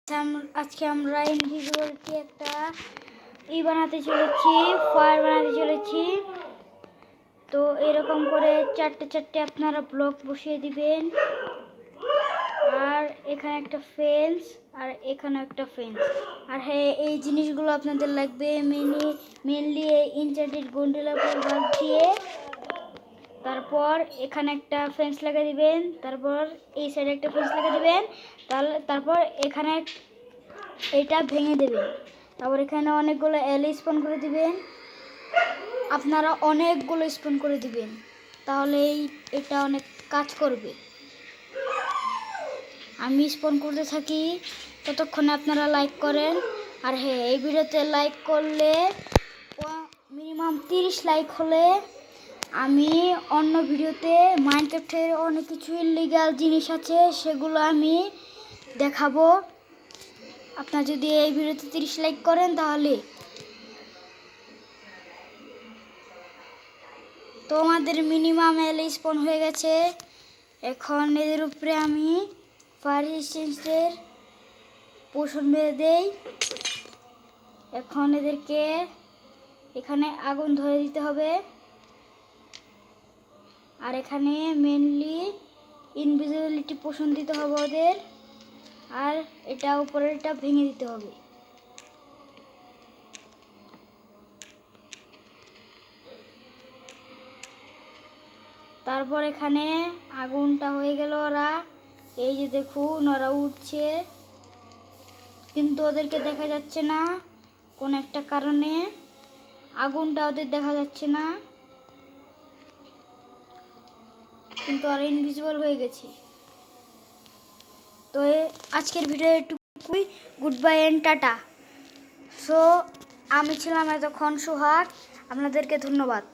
আজকে আমরা ইনভিজিবলকে একটা বানাতে চলেছি, ফায়ার বানাতে চলেছি। তো এরকম করে চারটে আপনারা ব্লক বসিয়ে দিবেন। আর এখানে একটা ফেন্স, আর এখানে একটা ফেন্স। আর হ্যাঁ, এই জিনিসগুলো আপনাদের লাগবে মেনলি ইনচার্টেড গন্ডোলা বাদ দিয়ে। তারপর এখানে একটা ফেন্স লাগিয়ে দিবেন, তারপর এই সাইডে একটা ফেন্স লাগিয়ে দিবেন, তারপর এখানে এটা ভেঙে দেবেন। তারপর এখানে অনেকগুলো এল স্পন করে দিবেন। আপনারা অনেকগুলো স্পন করে দিবেন, তাহলে এটা অনেক কাজ করবে। আমি স্পন করতে থাকি, ততক্ষণে আপনারা লাইক করেন। আর হ্যাঁ, এই ভিডিওতে লাইক করলে মিনিমাম 30 লাইক হলে আমি অন্য ভিডিওতে মাইনক্রাফটের অনেক কিছু ইলিগাল জিনিস আছে, সেগুলো আমি দেখাবো। আপনারা যদি এই ভিডিওতে 30 লাইক করেন তাহলে। তো আমাদের মিনিমাম এল স্পন হয়ে গেছে। এখন এদের উপরে আমি ফায়ার রেজিস্ট্যান্সের পোষণ বেঁধে দেই। এখন এদেরকে এখানে আগুন ধরে দিতে হবে। আর এখানে মেনলি ইনভিজিবিলিটি পোষণ দিতে হবে ওদের। আর এটা উপরেরটা ভেঙে দিতে হবে। তারপর এখানে আগুনটা হয়ে গেল। ওরা এই যে দেখুন, ওরা উঠছে, কিন্তু ওদেরকে দেখা যাচ্ছে না কোন একটা কারণে। আগুনটা ওদের দেখা যাচ্ছে না, কিন্তু ওরা ইনভিজিবল হয়ে গেছে। তো আজকের ভিডিও এটুকুই। Good bye and tata. So আমি ছিলাম এতক্ষণ সোহাগ, আপনাদেরকে ধন্যবাদ।